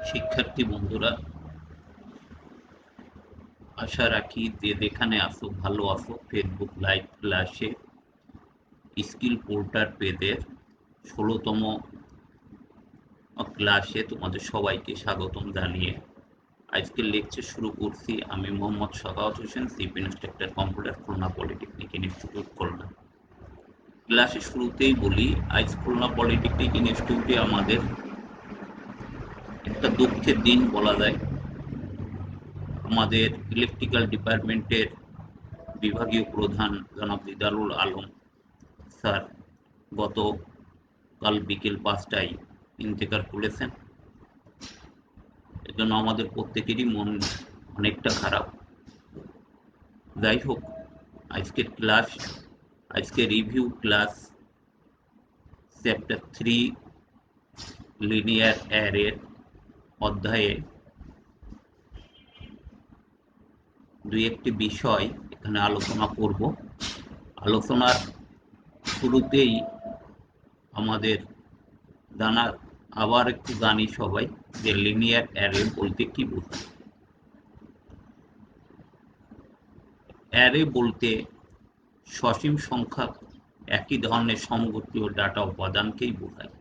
শিক্ষার্থী বন্ধুরা, আশা রাখি যে যেখানে আসো ভালো আছো। ফেসবুক লাইভ ক্লাসে স্কিল পোর্টাল পেজের 16তম ক্লাসে তোমাদের সবাইকে স্বাগতম জানিয়ে আজকের লেকচার শুরু করছি। আমি Mohammad Sakhawat Hossain, chief instructor computer, Khulna polytechnic institute, Khulna. ক্লাসের শুরুতেই বলি, আজ খুলনা পলিটেকনিক ইনস্টিটিউটে আমাদের একটা দুঃখের দিন বলা যায়। আমাদের ইলেকট্রিক্যাল ডিপার্টমেন্টের বিভাগীয় প্রধান জনাব দিদারুল আলম স্যার গতকাল বিকেল 5টায় ইন্তেকাল করেছেন। এজন্য আমাদের প্রত্যেকেরই মন অনেকটা খারাপ। যাই হোক, আজকের ক্লাস, আজকে রিভিউ ক্লাস চ্যাপ্টার 3 লিনিয়ার অ্যারের অধ্যায়ে দুই একটি বিষয় এখানে আলোচনা করব। আলোচনার শুরুতেই আমাদের জানা, আবার একটু জানি সবাই যে লিনিয়ার অ্যারে বলতে কি বোঝায়। অ্যারে বলতে সসীম সংখ্যক একই ধরনের সমগোত্রীয় ডাটা উপাদানকেই বোঝায়।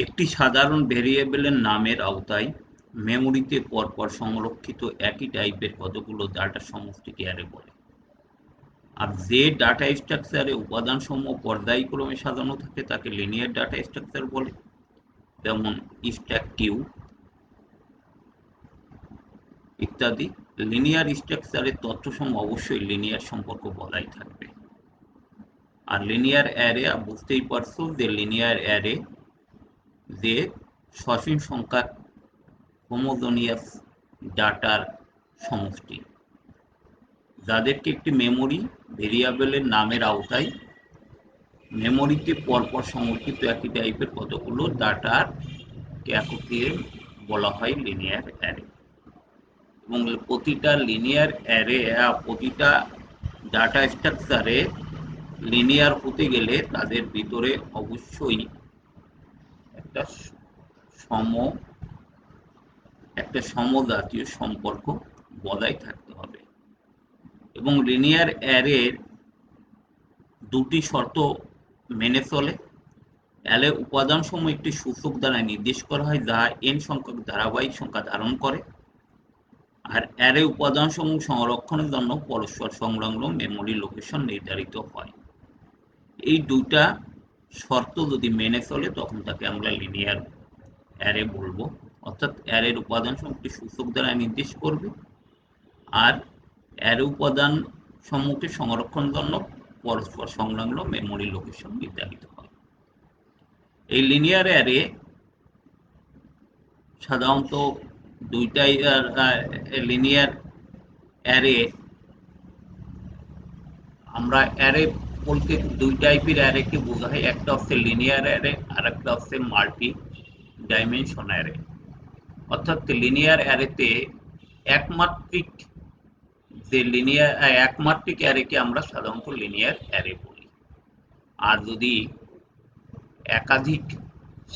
একটি সাধারণ ভেরিয়েবলের নামের আওতায় মেমোরিতে পরপর সংরক্ষিত একই টাইপের কতগুলো ডাটার সমষ্টিকে অ্যারে বলে। আর যে ডাটা স্ট্রাকচারে উপাদানসমূহ পর্যায়ক্রমে সাজানো থাকে তাকে লিনিয়ার ডাটা স্ট্রাকচার বলে। যেমন স্ট্যাক কিউ ইত্যাদি। লিনিয়ার স্ট্রাকচারের তথ্যসমূহ অবশ্যই লিনিয়ার সম্পর্ক বজায় থাকবে। আর লিনিয়ার অ্যারে বুঝতেই পারছো যে লিনিয়ার অ্যারে যে সসীম সংখ্যক হোমোজেনিয়াস ডাটার সমষ্টি, যাদেরকে একটি মেমোরি ভেরিয়েবলের নামের আওতায় মেমোরিতে পরপর সংরক্ষিত একই টাইপের কতগুলো ডাটার একত্রে বলা হয় লিনিয়ার অ্যারে। এবং প্রতিটা লিনিয়ার অ্যারে, প্রতিটা ডাটা স্ট্রাকচারে লিনিয়ার হতে গেলে তাদের ভিতরে অবশ্যই একটা সম একটা সমজাতীয় সম্পর্ক বজায় থাকতে হবে। এবং লিনিয়ার অ্যারের দুটি শর্ত মেনে চলে। অ্যারে উপাদানসমূহ একটি সূচক দ্বারা নির্দেশ করা হয় যা n সংখ্যক ধারাবাহিক সংখ্যা ধারণ করে। আর অ্যারে উপাদানসমূহ সংরক্ষণের জন্য পরস্পর সংলগ্ন মেমোরি লোকেশন নির্ধারিত হয়। এই দুইটা শর্ত যদি মেনে চলে তখন তাকে আমরা লিনিয়ার অ্যারে বলবো। অর্থাৎ অ্যারের উপাদানসমূহ একটি সূচক দ্বারা নির্দেশ করবে, আর অ্যারে উপাদান সমূহকে সংরক্ষণের জন্য পরস্পর সংলগ্ন মেমোরি লোকেশন নির্ধারিত হয়। এই লিনিয়ার অ্যারে সাধারণত দুইটাই লিনিয়ার অ্যারে, আমরা অ্যারে বলতে দুই টাইপের অ্যারেকে বোঝাই। একটা হচ্ছে লিনিয়ার অ্যারে আর একটা হচ্ছে মাল্টি ডাইমেনশন অ্যারে। অর্থাৎ লিনিয়ার অ্যারেতে একমাত্রিক একমাত্রিক অ্যারেকে আমরা সাধারণত লিনিয়ার অ্যারে বলি। আর যদি একাধিক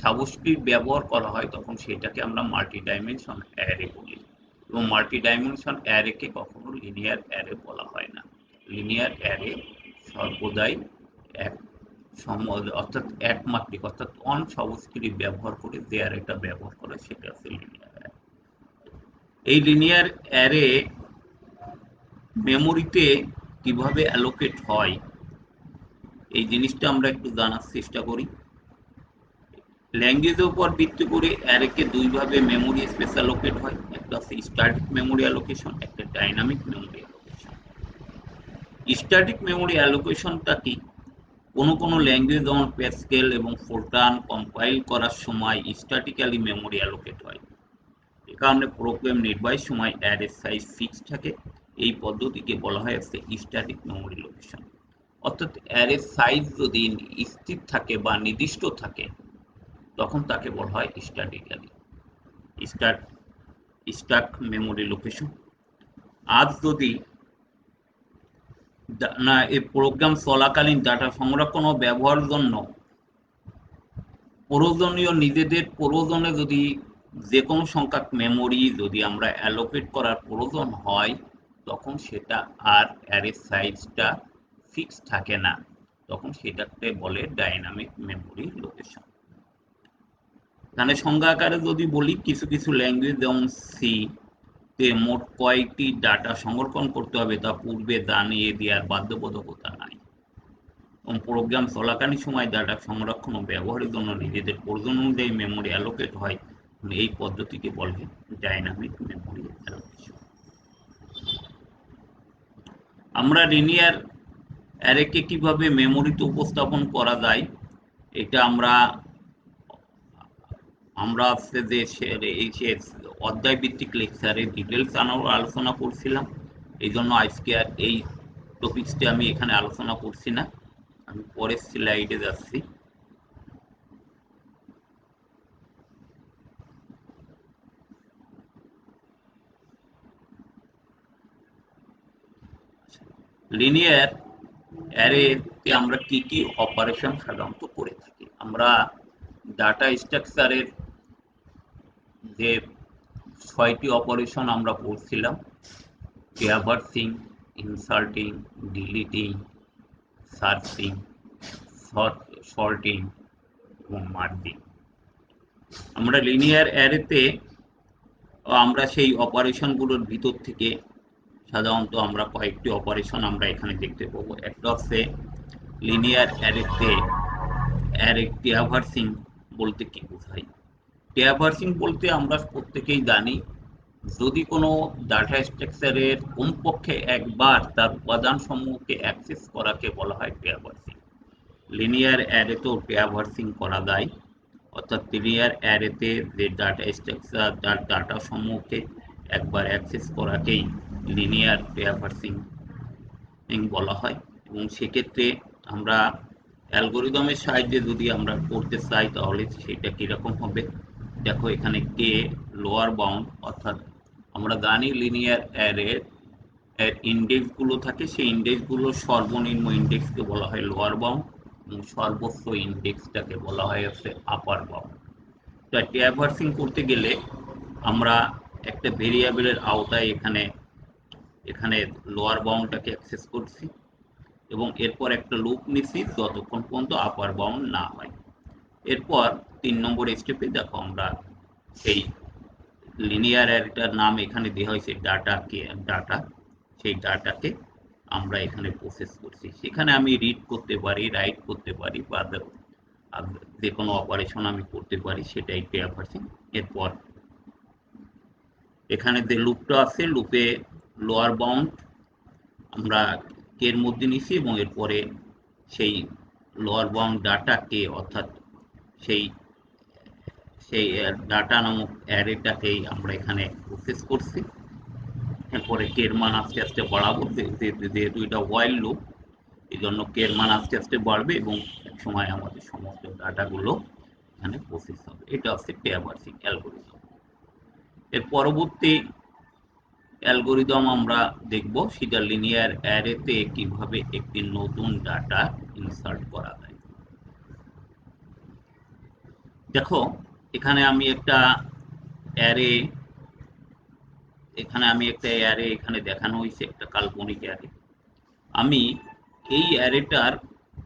সাবস্ক্রিপ্ট ব্যবহার করা হয় তখন সেটাকে আমরা মাল্টি ডাইমেনশন অ্যারে বলি। এবং মাল্টি ডাইমেনশন অ্যারেকে কখনো লিনিয়ার অ্যারে বলা হয় না। লিনিয়ার অ্যারে সর্বদাই এক অর্থাৎ একমাত্রিক, অর্থাৎ অন সাবস্ক্রিপ্ট ব্যবহার করে যে অ্যারেটা ব্যবহার করে সেটা হচ্ছে লিনিয়ার অ্যারে। এই লিনিয়ার অ্যারে মেমোরিতে কিভাবে অ্যালোকেট হয় এই জিনিসটা আমরা একটু জানার চেষ্টা করি। ল্যাঙ্গুয়েজের উপর ভিত্তি করে অ্যারেকে দুইভাবে মেমোরি স্পেস অ্যালোকেট হয়। একটা হচ্ছে স্ট্যাটিক মেমোরি অ্যালোকেশন, একটা dynamic memory allocation. Static memory অ্যালোকেশনটা কি? কোনো ল্যাঙ্গুয়েজ যেমন প্যাসকেল এবং ফোরট্রান কম্পাইল করার সময় স্ট্যাটিক্যালি মেমোরি অ্যালোকেট হয়। এ কারণে প্রোগ্রাম নির্বাহের সময় অ্যারের সাইজ ফিক্সড থাকে। এই পদ্ধতিকে বলা হয় স্ট্যাটিক মেমোরি লোকেশন। অর্থাৎ অ্যারের সাইজ যদি স্থির থাকে বা নির্দিষ্ট থাকে তখন তাকে বলা হয় স্ট্যাটিক্যালি স্ট্যাক মেমোরি লোকেশন। আজ যদি এই প্রোগ্রাম চলাকালীন ডাটা সংরক্ষণ ও ব্যবহারের জন্য প্রয়োজনীয় নিজেদের প্রয়োজনে যদি যে কোনো সংখ্যক মেমোরি যদি আমরা অ্যালোকেট করার প্রয়োজন হয়, তখন সেটা আর অ্যারে সাইজটা ফিক্স থাকে না, তখন সেটাকে বলে ডাইনামিক মেমোরি লোকেশন। এখানে সংজ্ঞা আকারে যদি বলি, কিছু কিছু ল্যাঙ্গুয়েজ যেমন সি তে মোট কয়েকটি ডাটা সংরক্ষণ করতে হবে তা পূর্বে জানিয়ে দেওয়ার বাধ্যবাধকতা নাই, এবং প্রোগ্রাম চলাকালীন সময় ডাটা সংরক্ষণ ও ব্যবহারের জন্য নিজেদের প্রয়োজন অনুযায়ী মেমোরি অ্যালোকেট হয়। এই পদ্ধতিকে বলে ডাইনামিক মেমোরি অ্যালোকেশন। আমরা লিনিয়ার অ্যারেকে কিভাবে মেমোরিতে উপস্থাপন করা যায়, এটা আমরা আজকে যে এই অধ্যায় ভিত্তিক লেকচারে ডিটেলস আলোচনা করছিলাম, এই জন্য আজকে আর এই টপিকসটি আমি এখানে আলোচনা করছি না, আমি পরের স্লাইডে যাচ্ছি। লিনিয়ার অ্যারেতে আমরা কি কি অপারেশন সাধারণত করে থাকি, আমরা ডাটা স্ট্রাকচারের যে 6টি অপারেশন আমরা পড়ছিলাম, ট্র্যাভার্সিং, ইনসার্টিং, ডিলিটিং, সার্চিং, সর্টিং এবং মার্জিং। আমরা লিনিয়ার অ্যারেতে আমরা সেই অপারেশনগুলোর ভিতর থেকে সাধারণত আমরা কয়েকটি অপারেশন আমরা এখানে দেখতে পাবো। একটা হচ্ছে লিনিয়ার অ্যারেতে অ্যারে ট্র্যাভার্সিং বলতে কি বোঝায়। ট্র্যাভার্সিং বলতে আমরা প্রত্যেকেই জানি, যদি কোনো ডাটা স্ট্রাকচারের কমপক্ষে একবার তার উপাদান সমূহকে অ্যাক্সেস করাকে বলা হয় ট্র্যাভার্সিং। লিনিয়ার অ্যারেতেও ট্র্যাভার্সিং করা যায়, অর্থাৎ লিনিয়ার অ্যারেতে যে ডাটা স্ট্রাকচার তার ডাটা সমূহকে একবার অ্যাক্সেস করাকেই লিনিয়ার ট্র্যাভার্সিং বলা হয়। এবং সেক্ষেত্রে আমরা অ্যালগোরিদমের সাহায্যে যদি আমরা করতে চাই, তাহলে সেটা কীরকম হবে। দেখো এখানে কে লোয়ার বাউন্ড, অর্থাৎ আমরা জানি লিনিয়ার অ্যারের ইন্ডেক্সগুলো থাকে, সেই ইন্ডেক্সগুলোর সর্বনিম্ন ইন্ডেক্সকে বলা হয় লোয়ার বাউন্ড এবং সর্বোচ্চ ইন্ডেক্সটাকে বলা হয় হচ্ছে আপার বাউন্ড। তা ট্র্যাভার্সিং করতে গেলে আমরা একটা ভেরিয়েবলের আওতায় এখানে লোয়ার বাউন্ডটাকে অ্যাক্সেস করছি এবং এরপর একটা লুপ নিচ্ছি যতক্ষণ পর্যন্ত আপার বাউন্ড না হয়। এরপর 3 নম্বর স্টেপে দেখো আমরা সেই লিনিয়ার অ্যারেটার নাম এখানে দেওয়া হয়েছে ডাটা, সেই ডাটাকে আমরা এখানে প্রসেস করছি। সেখানে আমি রিড করতে পারি, রাইট করতে পারি, বা যে কোনো অপারেশন আমি করতে পারি, সেটাই ট্র্যাভার্সিং। এরপর এখানে যে লুপটা আছে, লুপে লোয়ার বাউন্ড আমরা কের মধ্যে নিছি এবং এরপরে সেই লোয়ার বাউন্ড ডাটাকে, অর্থাৎ সেই ডাটা নামক অ্যারেটাকেই আমরা এখানে প্রসেস করছি। এরপরে কের মান আস্তে আস্তে বাড়াবো, যেহেতু এটা ওয়াইল লুপ, এই জন্য কের মান আস্তে আস্তে বাড়বে এবং এক সময় আমাদের সমস্ত ডাটাগুলো এখানে প্রসেস হবে। এটা হচ্ছে ট্র্যাভার্সিং অ্যালগোরিদম। এর পরবর্তী অ্যালগোরিদম আমরা দেখব, সেটা লিনিয়ার অ্যারেতে কিভাবে একটি নতুন ডাটা ইনসার্ট করা যায়। দেখো এখানে আমি একটা অ্যারে এখানে দেখানো হয়েছে, একটা কাল্পনিক অ্যারে। আমি এই অ্যারেটার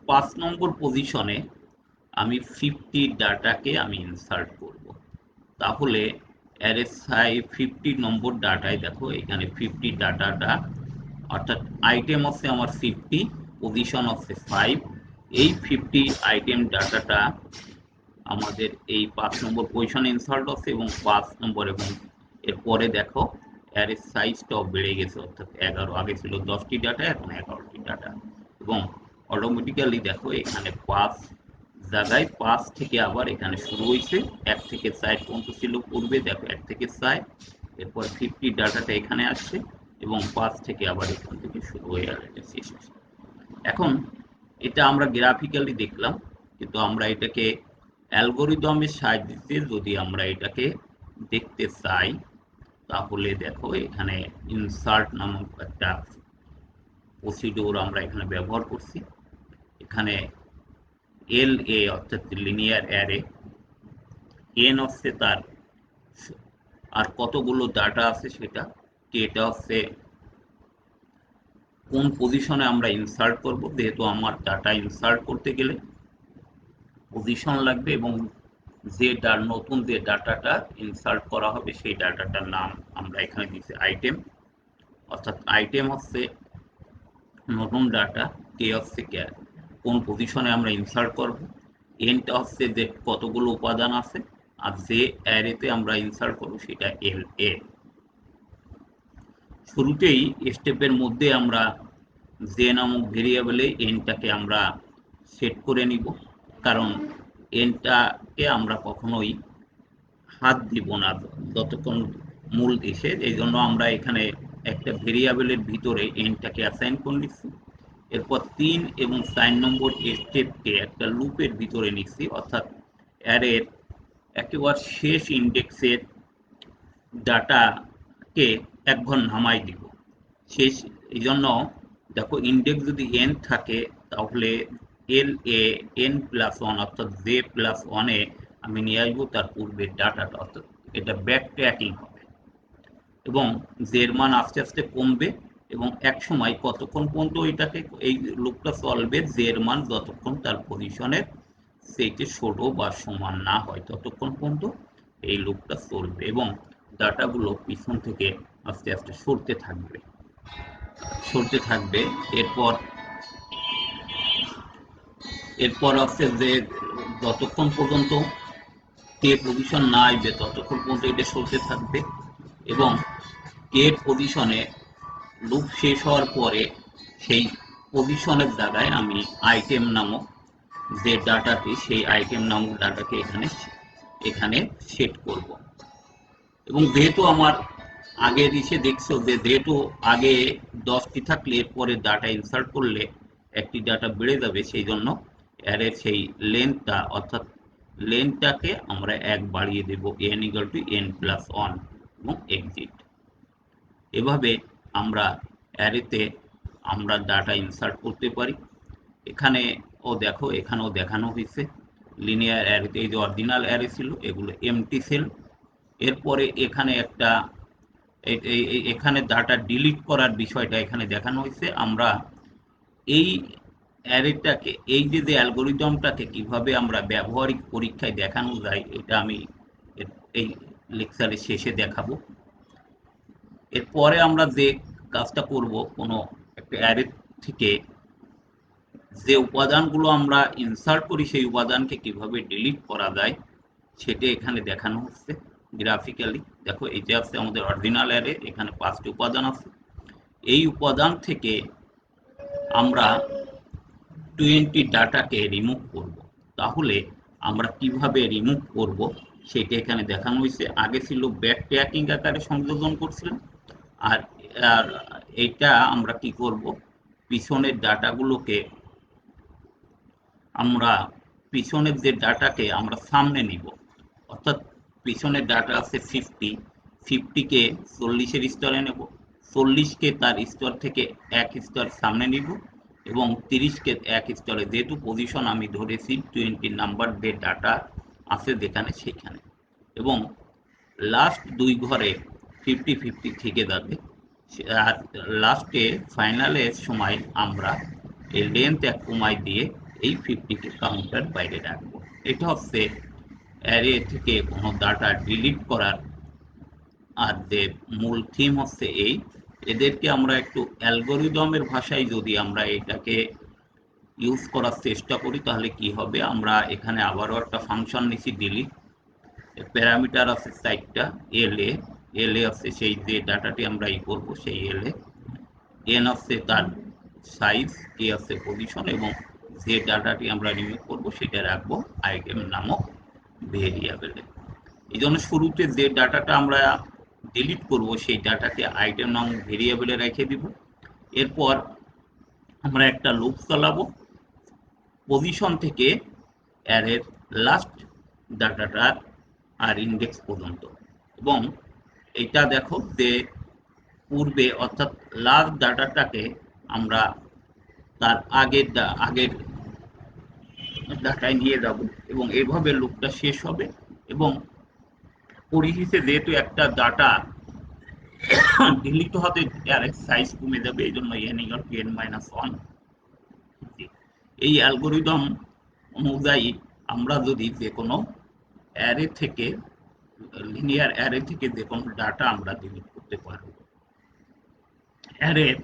5 নম্বর পজিশনে আমি 50 ডাটাকে আমি ইনসার্ট করব। তাহলে অ্যারে 50 নম্বর ডাটায় দেখো এখানে 50 ডাটাটা, অর্থাৎ আইটেম হচ্ছে আমার 50, পজিশন হচ্ছে 5। এই 50 আইটেম ডাটাটা আমাদের এই 5 নম্বর পজিশনে ইনসার্ট হচ্ছে এবং 5 নম্বর, এবং এরপরে দেখো অ্যারে সাইজটাও বেড়ে গেছে, অর্থাৎ 11। আগে ছিল 10টি ডাটা, এখন 11টি ডাটা। এবং অটোমেটিক্যালি দেখো এখানে 5 জায়গায় 5 থেকে আবার এখানে শুরু হয়েছে, 1 থেকে 4 পর্যন্ত ছিল পূর্বে, দেখো 1 থেকে 4, এরপর 50 ডাটাটা এখানে আসছে এবং 5 থেকে আবার এখান থেকে শুরু হয়ে এটা শেষ হচ্ছে। এখন এটা আমরা গ্রাফিক্যালি দেখলাম, কিন্তু আমরা এটাকে অ্যালগোরিদমের সাহায্যে যদি আমরা এটাকে দেখতে চাই, তাহলে দেখো এখানে ইনসার্ট নামক একটা প্রসিডিউর আমরা এখানে ব্যবহার করছি। এখানে LA অর্থাৎ লিনিয়ার অ্যারে এন হচ্ছে তার আর কতগুলো ডাটা আছে সেটা, এটা হচ্ছে কোন পজিশনে আমরা ইনসার্ট করব, যেহেতু আমার ডাটা ইনসার্ট করতে গেলে পজিশন লাগবে, এবং নতুন যে ডাটাটা ইনসার্ট করা হবে সেই ডাটাটার নাম আমরা এখানে দিচ্ছি আইটেম, অর্থাৎ আইটেম হচ্ছে নতুন ডাটা, কে হচ্ছে কোন পজিশনে আমরা ইনসার্ট করব, এনটা হচ্ছে যে কতগুলো উপাদান আছে, আর যে অ্যারেতে আমরা ইনসার্ট করব সেটা এল এ। শুরুতেই স্টেপের মধ্যে আমরা যে নামক ভেরিয়েবলে এনটাকে আমরা সেট করে নিব, কারণ এনটাকে আমরা কখনোই হাত দিব না যতক্ষণ মূল এসে, এই জন্য আমরা এখানে একটা ভেরিয়েবলের ভিতরে এনটাকে অ্যাসাইন করে নিচ্ছি। এরপর 3 এবং 4 নম্বর স্টেপকে একটা লুপের ভিতরে নিচ্ছি, অর্থাৎ অ্যারের একেবারে শেষ ইন্ডেক্সের ডাটাকে এক ঘর নামাই দিব শেষ। এই জন্য দেখো ইন্ডেক্স যদি এন থাকে তাহলে এল এ এন প্লাস ওয়ান অর্থাৎ জে প্লাস ওয়ানে আমি নিয়ে আসবো তার পূর্বের ডাটাটা, অর্থাৎ এটা ব্যাক ট্র্যাকিং হবে এবং জের মান আস্তে আস্তে কমবে, এবং এক সময় কতক্ষণ পর্যন্ত এটাকে এই লুপটা চলবে, জের মান যতক্ষণ তার পজিশনের সেইটি ছোট বা সমান না হয় ততক্ষণ পর্যন্ত এই লুপটা চলবে, এবং ডাটাগুলো পিছন থেকে আস্তে আস্তে সরতে থাকবে। এরপর হচ্ছে যে যতক্ষণ পর্যন্ত কে পজিশন না আসবে ততক্ষণ পর্যন্ত এটা চলতে থাকবে, এবং কে পজিশনে লুপ শেষ হওয়ার পরে সেই পজিশনের জায়গায় আমি আইটেম নামক যে ডাটাটি, সেই আইটেম নামক ডাটাকে এখানে সেট করব। এবং যেহেতু আমার আগে এসে দেখছো যে যেহেতু আগে 10টি থাকলে এরপরে ডাটা ইনসার্ট করলে একটি ডাটা বেড়ে যাবে, সেই জন্য অ্যারে সেই লেন্থটা অর্থাৎ লেন্থটাকে আমরা 1 বাড়িয়ে দেব, n = n+1 এবং এক্সিট। এভাবে আমরা অ্যারেতে আমরা ডাটা ইনসার্ট করতে পারি। এখানেও দেখানো হয়েছে লিনিয়ার অ্যারেতে এই যে অরিজিনাল অ্যারে ছিল এগুলো এমটি সেল। এরপরে এখানে ডাটা ডিলিট করার বিষয়টা এখানে দেখানো হয়েছে। আমরা এই অ্যারেটাকে এই যে অ্যালগোরিদমটাকে কিভাবে আমরা ব্যবহারিক পরীক্ষায় দেখানো যায় এটা আমি এই লেকচারের শেষে দেখাবো। এরপরে আমরা যে কাজটা করব, কোনো একটা অ্যারে থেকে যে উপাদানগুলো আমরা ইনসার্ট করি সেই উপাদানকে কিভাবে ডিলিট করা যায় সেটা এখানে দেখানো হচ্ছে গ্রাফিক্যালি। দেখো এই যে আছে আমাদের অরিজিনাল অ্যারে, এখানে 5টি উপাদান আছে। এই উপাদান থেকে আমরা 20 ডাটাকে রিমুভ করব। তাহলে আমরা কিভাবে রিমুভ করব সেটা এখানে দেখানো হয়েছে। আগে ছিল ব্যাক ট্র্যাকিং আকারে সংযোজন করছিলাম, আর এইটা আমরা কি করব, পিছনের ডাটাগুলোকে পিছনের যে ডাটাকে আমরা সামনে নিব, অর্থাৎ পিছনের ডাটা আছে 50কে 40-এর স্তরে নেব, 40কে তার স্তর থেকে 1 স্তর সামনে নিব, এবং 30কে 1 স্তরে, যেহেতু পজিশন আমি ধরেছি 20 নাম্বার যে ডাটা আছে যেখানে সেখানে, এবং লাস্ট 2 ঘরে 50-50 থেকে যাবে। আর লাস্টে ফাইনালের সময় আমরা এই লেন্থ 1 কমাই দিয়ে এই 50কে কাউন্টার বাইরে রাখবো। এটা হচ্ছে অ্যারে থেকে কোনো ডাটা ডিলিট করার আর যে মূল থিম হচ্ছে এদেরকে আমরা একটু অ্যালগোরিদমের ভাষায় যদি আমরা এটাকে ইউজ করার চেষ্টা করি তাহলে কি হবে, আমরা এখানে আবারও একটা ফাংশন নিচ্ছি ডিলিট, প্যারামিটার আছে 4টা, এল এ আছে সেই যে ডাটাটি আমরা করব সেই এন আছে তার সাইজ, কে আছে পজিশন, এবং যে ডাটাটি আমরা রিমুভ করব সেটা রাখবো আইটেম নামক ভেরিয়েবলে। এই জন্য শুরুতে যে ডাটাটা আমরা ডিলিট করব সেই ডাটাকে আইটেম নামক ভেরিয়েবলে রেখে দিব। এরপর আমরা একটা লুপ চালাবো পজিশন থেকে অ্যারের লাস্ট ডাটাটার আর ইন্ডেক্স পর্যন্ত, এবং এটা দেখো যে পূর্বে অর্থাৎ লাস্ট ডাটাটাকে আমরা তার আগের ডাটায় নিয়ে যাব, এবং এইভাবে লুপটা শেষ হবে এবং পরিশেষে যেহেতু একটা ডাটা ডিলিট হতে অ্যারের সাইজ কমে যাবে, এই জন্য n equal to n-1। এই অ্যালগোরিদম অনুযায়ী আমরা যদি যে কোনো অ্যারে থেকে, লিনিয়ার অ্যারে থেকে যে কোনো ডাটা আমরা ডিলিট করতে পারব। অ্যারের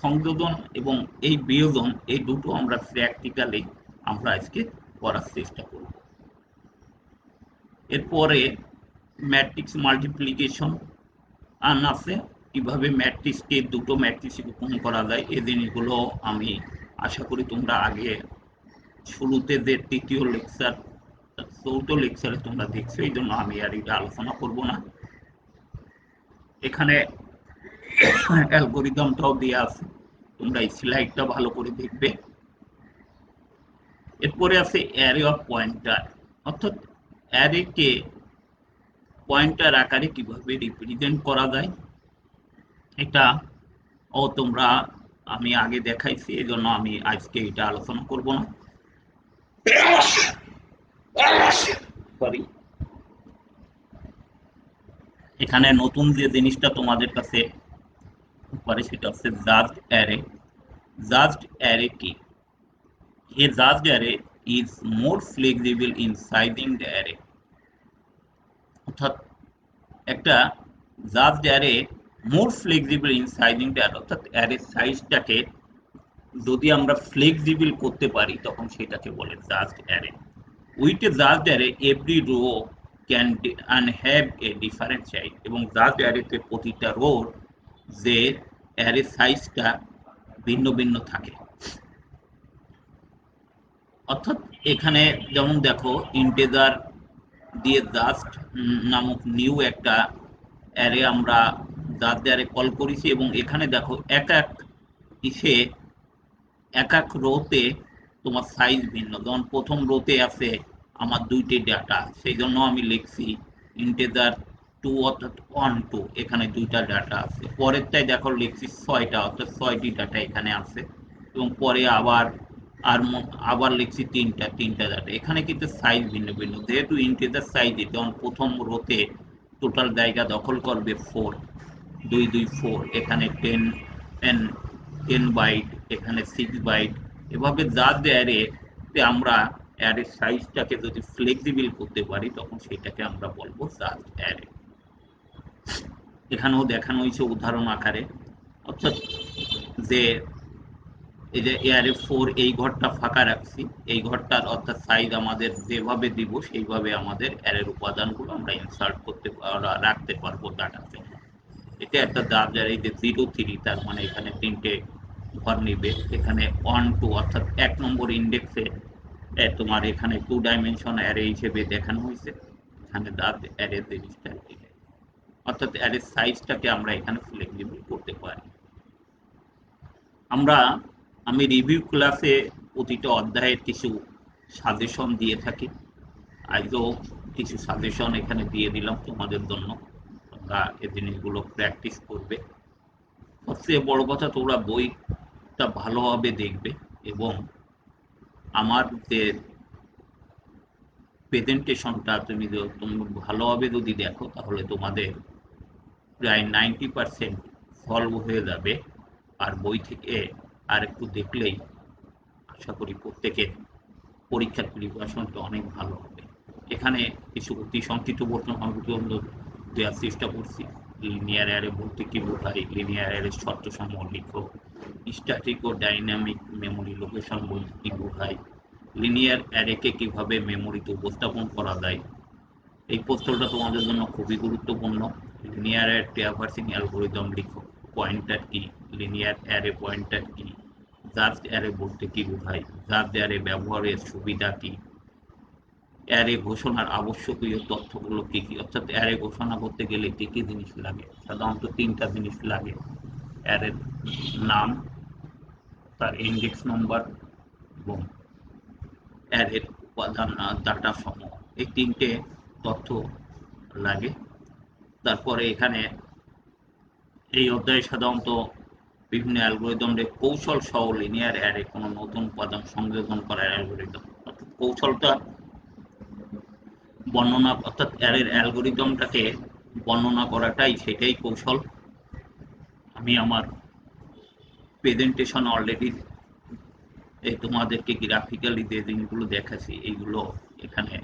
সংযোজন এবং এই বিয়োজন, এই দুটো আমরা প্র্যাকটিক্যালি আমরা আজকে করার চেষ্টা করব। এরপরে ম্যাট্রিক্স মাল্টিপ্লিকেশন আছে, কিভাবে ম্যাট্রিক্সকে দুটো ম্যাট্রিক্সে রূপান্তর করা যায়, এই জিনিসগুলো আমি আশা করি তোমরা আগে শুরুতে যে তৃতীয় লেকচার, চৌথ লেকচারে তোমরা দেখছো, এই জন্য আমি আর এটা আলোচনা করব না। এখানে অ্যালগোরিদমটাও দেওয়া আছে, তোমরা এই স্লাইডটা ভালো করে দেখবে। এরপরে আছে অ্যারে অফ পয়েন্টার, অর্থাৎ অ্যারেকে পয়েন্টার আকারে কিভাবে রিপ্রেজেন্ট করা যায়, এটা তোমরা আমি আগে দেখাইছি, এই জন্য আমি আজকে এটা আলোচনা করব না। সরি, এখানে নতুন যে জিনিসটা তোমাদের কাছে পারে সেটা হচ্ছে জাস্ট অ্যারে। জাস্ট অ্যারে কি? A just array is more flexible in sizing the array, অর্থাৎ একটা just array more flexible in sizing the array, অর্থাৎ অ্যারের সাইজটাকে যদি আমরা ফ্লেক্সিবল করতে পারি তখন সেটাকে বলে jagged array. With a jagged array every row can have a different size, এবং জাস্ট অ্যারেতে প্রতিটা রোর যে অ্যারে সাইজটা ভিন্ন ভিন্ন থাকে। অর্থাৎ এখানে যেমন দেখো, ইন্টেজার দিয়ে জাস্ট নামক নিউ একটা অ্যারে আমরা জাস্ট অ্যারে কল করেছি, এবং এখানে দেখো এক এক রোতে তোমার সাইজ ভিন্ন। যেমন প্রথম রোতে আছে আমার দুইটি ডাটা, সেই জন্য আমি লিখছি ইন্টেজার 2 অর্থাৎ 1 2, এখানে দুইটা ডাটা আছে। পরেরটাই দেখো লিখছি 6টা অর্থাৎ 6টি ডাটা এখানে আছে, এবং পরে আবার লিখছি তিনটা ডাটা। এখানে কিন্তু সাইজ ভিন্ন ভিন্ন, যেহেতু ইন্টেজার সাইজ, যেমন প্রথম রোতে টোটাল জায়গা দখল করবে 4, 2 2 4, এখানে 10 বাইট, এখানে 6 বাইট। এভাবে জাস্ট অ্যারে আমরা অ্যারের সাইজটাকে যদি ফ্লেক্সিবল করতে পারি তখন সেটাকে আমরা বলবো জাস্ট অ্যারে। এখানেও দেখানো হয়েছে উদাহরণ আকারে, অর্থাৎ যে এই যে অ্যারে 4 এই ঘরটা ফাঁকা রাখছি, এই ঘরটার অর্থাৎ সাইজ আমাদের যেভাবে দিব সেইভাবে আমাদের অ্যারের উপাদানগুলো আমরা ইনসার্ট করতে রাখতে পারবো ডাটাতে। এটা একটা জাস্ট অ্যারে। যে 0 3, তার মানে এখানে 3টে ঘর নিবে। এখানে 1 2 অর্থাৎ 1 নম্বর ইন্ডেক্সে তোমার এখানে 2 ডাইমেনশন অ্যারে হিসেবে দেখানো হয়েছে। এখানে জাস্ট অ্যারে জিনিসটা, অর্থাৎ অ্যারের সাইজটাকে আমরা এখানে ফ্লেক্সিবল করতে পারি। আমি রিভিউ ক্লাসে প্রতিটা অধ্যায়ের কিছু সাজেশন দিয়ে থাকি, আজও কিছু সাজেশন এখানে দিয়ে দিলাম তোমাদের জন্য, তোমরা এই জিনিসগুলো প্র্যাকটিস করবে। সবচেয়ে বড় কথা, তোমরা বইটা ভালোভাবে দেখবে, এবং আমার যে প্রেজেন্টেশনটা তুমি ভালোভাবে যদি দেখো তাহলে তোমাদের প্রায় 90% সলভ হয়ে যাবে। আর বই থেকে আর একটু দেখলেই আশা করি প্রত্যেকের পরীক্ষার প্রিপারেশনটা অনেক ভালো হবে। এখানে কিছু অতি সংক্ষিপ্ত বর্তমান দেওয়ার চেষ্টা করছি। লিনিয়ার অ্যারে বলতে কি বোঝায়, লিনিয়ার অ্যারের শর্তসমূহ লিখো। স্ট্যাটিক ও ডাইনামিক মেমোরি লোকেশন বলতে কি বোঝায়, লিনিয়ার অ্যারেকে কিভাবে মেমোরিতে উপস্থাপন করা যায়। এই প্রশ্নটা তোমাদের জন্য খুবই গুরুত্বপূর্ণ। লিনিয়ার অ্যারে ট্র্যাভার্সিং অ্যালগোরিদম লিখো। পয়েন্টার কি, লিনিয়ার অ্যারে পয়েন্টার কি, জাস্ট অ্যারে বলতে কি বোঝায়, জাস্ট অ্যারে ব্যবহারের সুবিধা কি, অ্যারে ঘোষণার আবশ্যকীয় তথ্যগুলো কি কি, অর্থাৎ অ্যারে ঘোষণা করতে গেলে কি কি জিনিস লাগে। সাধারণত 3টা জিনিস লাগে: অ্যারের নাম, তার ইন্ডেক্স নম্বর, এবং অ্যারের উপাদান ডাটা সমূহ, এই 3টে তথ্য লাগে। তারপরে এখানে এই অধ্যায়ে সাধারণত বিভিন্ন অ্যালগোরিদমের কৌশল সহ লিনিয়ার অ্যারে কোনো নতুন উপাদান সংযোজন করার অ্যালগোরিদম, অর্থাৎ কৌশলটা বর্ণনা অর্থাৎ অ্যারের অ্যালগোরিদমটাকে বর্ণনা করাটাই সেটাই কৌশল। আমি আমার প্রেজেন্টেশন অলরেডি তোমাদেরকে গ্রাফিক্যালি যে জিনিসগুলো দেখাচ্ছি এইগুলো এখানে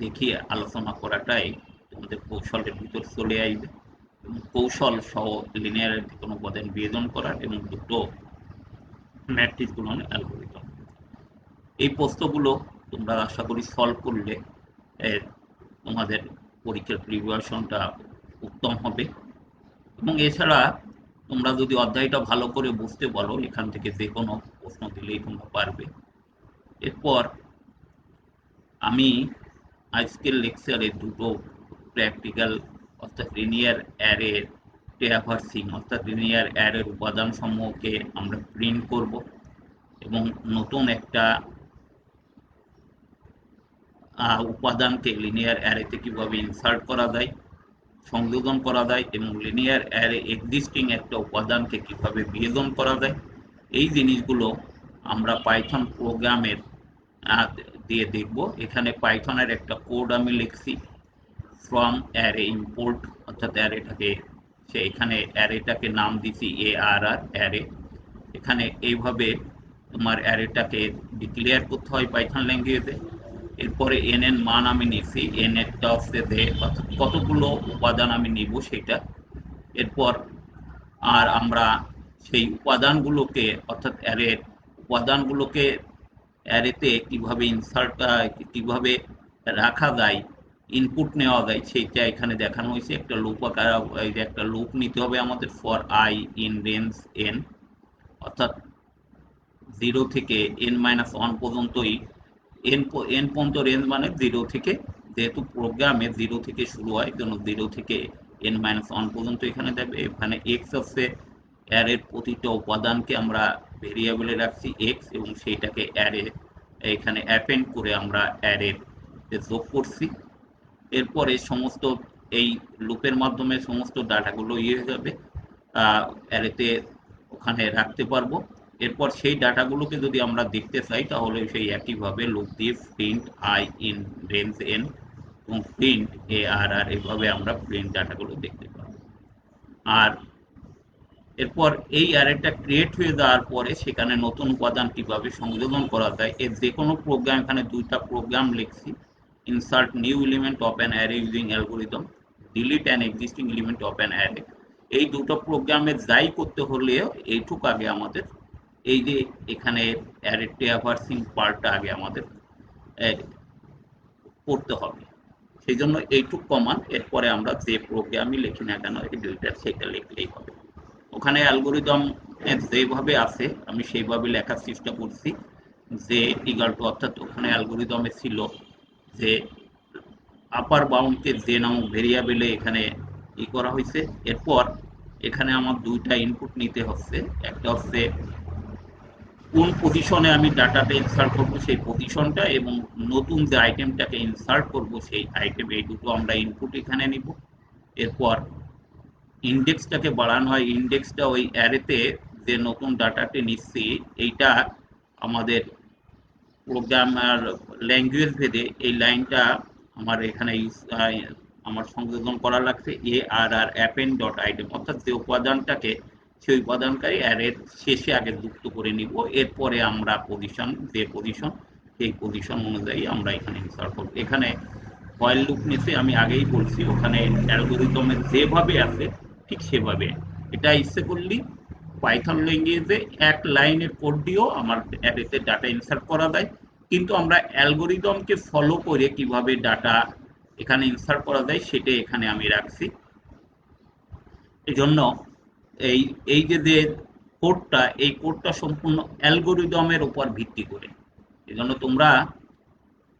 দেখিয়ে আলোচনা করাটাই তোমাদের কৌশলের ভিতর চলে আসবে, এবং কৌশল সহ লিনিয়ার কোনো উপাদান বিয়োজন করার এবং দুটো ম্যাট্রিক্স গুণনের অ্যালগোরিদম। এই প্রশ্নগুলো তোমরা আশা করি সলভ করলে তোমাদের পরীক্ষার প্রিপারেশনটা উত্তম হবে। এবং এছাড়া তোমরা যদি অধ্যায়টা ভালো করে বুঝতে পারো, এখান থেকে যে কোনো প্রশ্ন দিলেই তোমরা পারবে। এরপর আমি আজকের লেকচারে দুটো প্র্যাকটিক্যাল অর্থাৎ লিনিয়ার অ্যারে ট্র্যাভার্সিং অর্থাৎ লিনিয়ার অ্যারের উপাদান সমূহকে আমরা প্রিন্ট করব, এবং নতুন একটা উপাদানকে লিনিয়ার অ্যারেতে কিভাবে ইনসার্ট করা যায়, সংযোজন করা যায়, এবং লিনিয়ার অ্যারে এক্সিস্টিং একটা উপাদানকে কিভাবে বিয়োজন করা যায়, এই জিনিসগুলো আমরা পাইথন প্রোগ্রামের দিয়ে দেখব। এখানে পাইথনের একটা কোড আমি লিখছি, ফ্রম অ্যারে ইম্পোর্ট, অর্থাৎ অ্যারেটাকে এখানে অ্যারেটাকে নাম দিছি ARR অ্যারে। এখানে এইভাবে তোমার অ্যারেটাকে ডিক্লেয়ার করতে হয় পাইথন ল্যাঙ্গুয়েজে। এরপরে এন এর মান আমি নিছি, এন এরটা হচ্ছে যে অর্থাৎ কতগুলো উপাদান আমি নিব সেটা। এরপর আর আমরা সেই উপাদানগুলোকে অর্থাৎ অ্যারের উপাদানগুলোকে অ্যারেতে কিভাবে ইনসার্ট কিভাবে রাখা যায়, ইনপুট নেওয়া যায়, সেইটা এখানে দেখানো হয়েছে। একটা লুপ আকার এই যে একটা লুপ নিতে হবে আমাদের for I in range N, অর্থাৎ 0 থেকে n-1 পর্যন্তই। এন পর্যন্ত রেঞ্জ মানে 0 থেকে, যেহেতু প্রোগ্রামে 0 থেকে শুরু হয় জন্য 0 থেকে n-1 পর্যন্ত এখানে দেবে। এখানে এক্স আছে, অ্যারের প্রতিটা উপাদানকে আমরা ভেরিয়েবলে রাখছি এক্স, এবং সেইটাকে অ্যারে এখানে অ্যাপেন্ড করে আমরা অ্যারে যোগ করছি। এরপরে সমস্ত এই লুপের মাধ্যমে সমস্ত ডাটাগুলো হয়ে যাবে, অ্যারেতে ওখানে রাখতে পারবো। এরপর সেই ডাটাগুলোকে যদি আমরা দেখতে চাই তাহলে সেই একইভাবে লুপ দিয়ে print I in range N এবং প্রিন্ট ARR, এভাবে আমরা প্রিন্ট ডাটাগুলো দেখতে পাবো। আর এরপর এই অ্যারেটা ক্রিয়েট হয়ে যাওয়ার পরে সেখানে নতুন উপাদান কিভাবে সংযোজন করা যায়, এর যে কোনো প্রোগ্রাম, এখানে দুইটা প্রোগ্রাম লিখছি, insert new element of an array using algorithm, delete an existing element of an array. এই দুটো প্রোগ্রামে যাই করতে হলেও এইটুকু আগে আমাদের এই যে এখানে অ্যারে ট্র্যাভার্সিং পার্টটা আগে আমাদের করতে হবে। সেই জন্য এইটুক কমান্ড, এরপরে আমরা যে প্রোগ্রামই লিখি না কেন এই দুইটা সেটা লিখলেই হবে। ওখানে অ্যালগোরিদম যেভাবে আছে আমি সেইভাবে লেখার চেষ্টা করছি, যে ইকুয়াল টু, অর্থাৎ ওখানে অ্যালগোরিদমে ছিল যে আপার বাউন্ডকে যে নামক ভেরিয়েবলে এখানে করা হয়েছে। এরপর এখানে আমার দুইটা ইনপুট নিতে হচ্ছে, একটা হচ্ছে কোন পজিশনে আমি ডাটাটা ইনসার্ট করব সেই পজিশনটা, এবং নতুন যে আইটেমটাকে ইনসার্ট করব সেই আইটেম, এই দুটো আমরা ইনপুট এখানে নিব। এরপর ইন্ডেক্সটাকে বাড়ানো হয়, ইন্ডেক্সটা ওই অ্যারেতে যে নতুন ডাটাটি নিচ্ছি এইটা আমাদের প্রোগ্রামার ল্যাঙ্গুয়েজ ভেদে এই লাইনটা আমার এখানে আমার সংযোজন করা লাগছে ARR append ডট আইটেম, অর্থাৎ যে উপাদানটাকে সেই উপাদানকারী অ্যারের শেষে আগে যুক্ত করে নিব। এরপরে আমরা পজিশন, যে পজিশন সেই পজিশন অনুযায়ী আমরা এখানে ইনসার্ট করব। এখানে হোয়াইল লুপ নিচে আমি আগেই বলছি, ওখানে অ্যালগোরিদমে যেভাবে আছে ঠিক সেভাবে। এটা ইচ্ছে করলি পাইথন ল্যাঙ্গুয়েজে এক লাইনের কোড দিয়েও আমার অ্যারেতে ডাটা ইনসার্ট করা যায়, কিন্তু আমরা অ্যালগোরিদমকে ফলো করে কিভাবে ডাটা এখানে ইনসার্ট করা যায় সেটা এখানে আমি রাখছি। এই জন্য এই এই যে কোডটা, এই কোডটা সম্পূর্ণ অ্যালগোরিদমের উপর ভিত্তি করে। এই জন্য তোমরা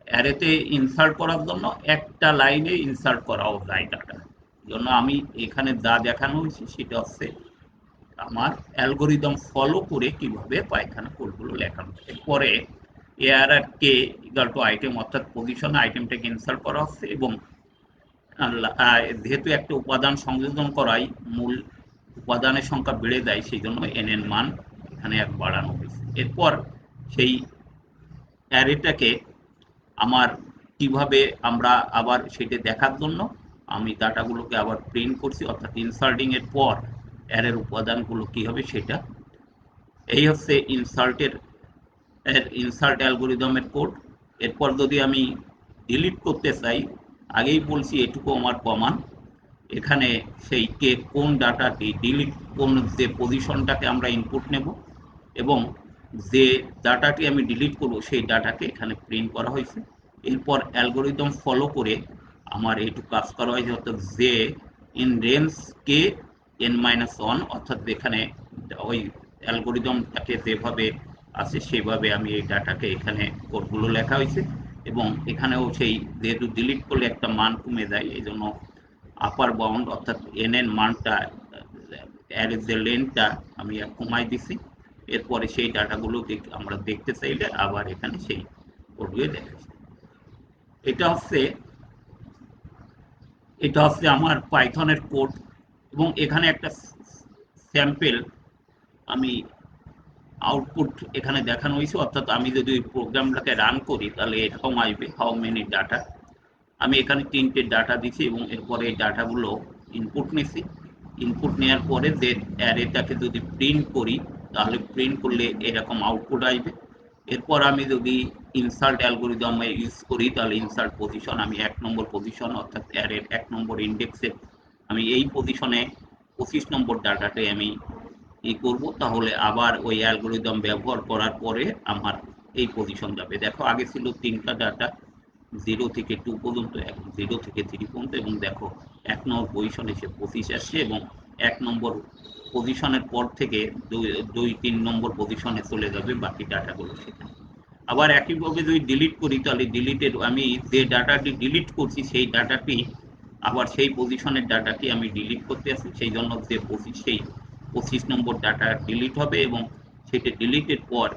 অ্যারেতে ইনসার্ট করার জন্য একটা লাইনে ইনসার্ট করাও যায় ডাটা। জন্য আমি এখানে যা দেখানো হয়েছে সেটা হচ্ছে আমার অ্যালগোরিদম ফলো করে কিভাবে পাইথনে কোডগুলো লেখানো। এরপরে ARR K equal to item, অর্থাৎ পজিশনে আইটেমটাকে ইনসার্ট করা হচ্ছে, এবং যেহেতু একটা উপাদান সংযোজন করাই মূল উপাদানের সংখ্যা বেড়ে যায় সেই জন্য n এর মান এখানে এক বাড়ানো হয়েছে। এরপর সেই অ্যারেটাকে আমার কিভাবে আমরা আবার সেটা দেখার জন্য আমি ডাটাগুলোকে আবার প্রিন্ট করছি, অর্থাৎ ইনসার্টিং এর পর অ্যারের উপাদানগুলো কি হবে সেটা। এই হচ্ছে ইনসার্ট অ্যালগোরিদমের কোড। এরপর যদি আমি ডিলিট করতে চাই, আগেই বলছি এটুকু আমার কমান, এখানে সেই কে কোন ডাটাটি ডিলিট, কোন যে পজিশনটাকে আমরা ইনপুট নেব এবং যে ডাটাটি আমি ডিলিট করব সেই ডাটাকে এখানে প্রিন্ট করা হয়েছে। এরপর অ্যালগোরিদম ফলো করে আমার এইটুকু কাজ করা হয়েছে, অর্থাৎ যে ইন রেঞ্জ কে n-1, অর্থাৎ এখানে ওই অ্যালগোরিদমটাকে যেভাবে আছে সেভাবে আমি এই ডাটাকে এখানে কোডগুলো লেখা হয়েছে এবং এখানেও সেই যেহেতু ডিলিট করলে একটা মান কমে যায়, এই জন্য আপার বাউন্ড অর্থাৎ এন এর মানটা, এর যে লেন্থটা আমি কমাই দিছি। এরপরে সেই ডাটাগুলো আমরা দেখতে চাইলে আবার এখানে সেই কোডগুলো দেখাচ্ছি। এটা হচ্ছে আমার পাইথনের কোড এবং এখানে একটা স্যাম্পল আমি আউটপুট এখানে দেখানো হয়েছে, অর্থাৎ আমি যদি ওই প্রোগ্রামটাকে রান করি তাহলে এরকম আসবে হাউ মেনি ডাটা। আমি এখানে 3টে ডাটা দিছি এবং এরপরে এই ডাটাগুলো ইনপুট নিছি। ইনপুট নেওয়ার পরে যে অ্যারেটাকে যদি প্রিন্ট করি তাহলে প্রিন্ট করলে এরকম আউটপুট আসবে। এরপর আমি যদি ইনসার্ট অ্যালগোরিদম ইউজ করি তাহলে ইনসার্ট পজিশন, আমি 1 নম্বর পজিশন অর্থাৎ অ্যারের 1 নম্বর ইন্ডেক্সে আমি এই পজিশনে 25 নম্বর ডাটাতে আমি করব, তাহলে আবার ওই অ্যালগোরিদম ব্যবহার করার পরে আমার এই পজিশন যাবে। দেখো আগে ছিল 3টা ডাটা 0 থেকে 2 পর্যন্ত, এখন 0 থেকে 3 পর্যন্ত, এবং দেখো 1 নম্বর পজিশনে এসে 25 আসছে এবং 1 নম্বর পজিশনের পর থেকে 2-3 নম্বর পজিশনে চলে যাবে বাকি ডাটাগুলো সেখানে। আবার একইভাবে যদি ডিলিট করি তাহলে ডিলিটের আমি যে ডাটাটি ডিলিট করছি সেই ডাটাটি আবার সেই পজিশনের ডাটাটি আমি ডিলিট করতে আসছি, সেই জন্য যে 25 নম্বর ডাটা ডিলিট হবে এবং সেটা ডিলিটের পর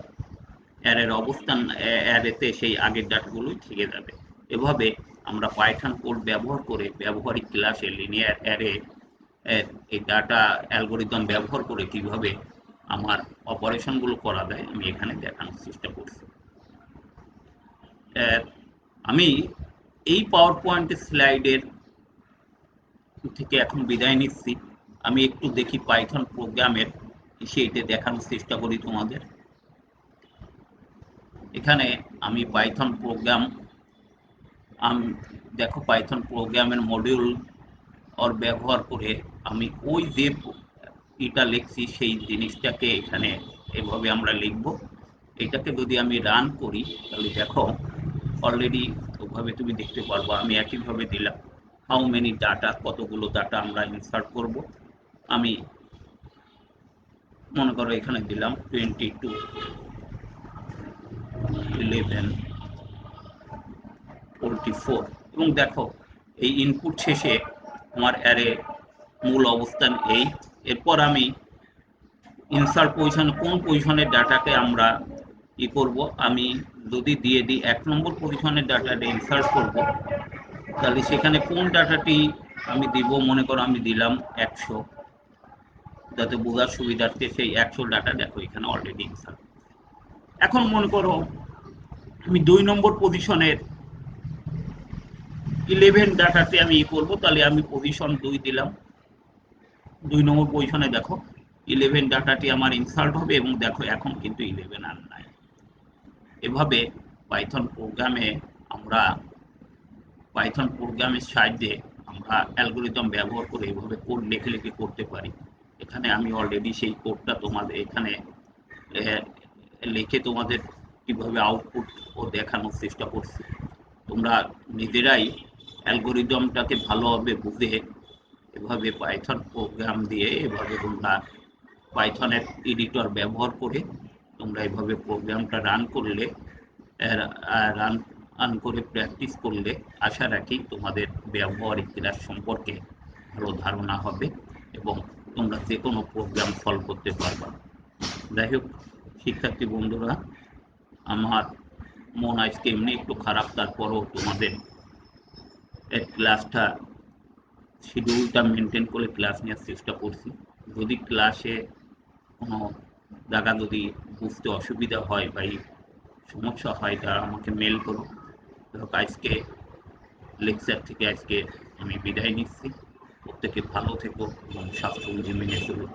অ্যারের অবস্থান অ্যারেতে সেই আগের ডাটাগুলোই থেকে যাবে। এভাবে আমরা পাইথন কোড ব্যবহার করে ব্যবহারিক ক্লাসে লিনিয়ার অ্যারে এই ডাটা অ্যালগোরিদম ব্যবহার করে কিভাবে আমার অপারেশনগুলো করা যায় আমি এখানে দেখানোর চেষ্টা করছি। আমি এই পাওয়ার পয়েন্টের স্লাইডের থেকে এখন বিদায় নিচ্ছি। আমি একটু দেখি পাইথন প্রোগ্রামের সেইটা দেখানোর চেষ্টা করি তোমাদের। এখানে আমি পাইথন প্রোগ্রাম দেখো পাইথন প্রোগ্রামের মডিউল ব্যবহার করে আমি ওই যে এটা লিখছি সেই জিনিসটাকে এখানে এভাবে আমরা লিখব। এটাকে যদি আমি রান করি তাহলে দেখো অলরেডি ওভাবে তুমি দেখতে পারবো আমি একইভাবে দিলাম হাউ মেনি ডাটা, কতগুলো ডাটা আমরা ইনসার্ট করব। আমি মনে করো এখানে দিলাম 22, 11, 44 এবং দেখো এই ইনপুট শেষে আমার অ্যারে মূল অবস্থান এই। এরপর আমি ইনসার্ট পজিশন, কোন পজিশনের ডাটাকে আমরা করব, আমি যদি দিয়ে দিই 1 নম্বর পজিশনের ডাটাটা ইনসার্ট করব তাহলে সেখানে কোন ডাটাটি আমি দিব, মনে করো আমি দিলাম 100, যাতে বোঝার সুবিধার্থে সেই 100 ডাটা দেখো এখানে অলরেডি ইনসার্ট। এখন মনে করো আমি 2 নম্বর পজিশনের 11 ডাটাতে আমি করব, তাহলে আমি পজিশন 2 দিলাম। 2 নম্বর পজিশনে দেখো 11 ডাটাটি আমার ইনসার্ট হবে এবং দেখো এখন কিন্তু 11 আর নাই। এভাবে পাইথন প্রোগ্রামের সাহায্যে আমরা অ্যালগোরিদম ব্যবহার করে এভাবে কোড লিখে করতে পারি। এখানে আমি অলরেডি সেই কোডটা তোমাদের এখানে লিখে তোমাদের কিভাবে আউটপুট ও দেখানোর চেষ্টা করছি। তোমরা নিজেরাই অ্যালগোরিদমটাকে ভালোভাবে বুঝে এভাবে পাইথন প্রোগ্রাম দিয়ে এভাবে তোমরা পাইথনের এডিটর ব্যবহার করে তোমরা এভাবে প্রোগ্রামটা রান করলে রান করে প্র্যাকটিস করলে আশা রাখি তোমাদের ব্যবহারিক ক্লাস সম্পর্কে ভালো ধারণা হবে এবং তোমরা যে কোনো প্রোগ্রাম সলভ করতে পারবা। যাই হোক শিক্ষার্থী বন্ধুরা, আমার মন আজকে এমনি একটু খারাপ, তারপরও তোমাদের ক্লাসটা শিডিউলটা মেনটেন করে ক্লাস নেওয়ার চেষ্টা করছি। যদি ক্লাসে কোনো যদি বুঝতে অসুবিধা হয় বা সমস্যা হয় তা আমাকে মেল করো। আজকে লেকচার থেকে আমি বিদায় নিচ্ছি। প্রত্যেকে ভালো থেকো এবং স্বাস্থ্যবিধি মেনে চলো।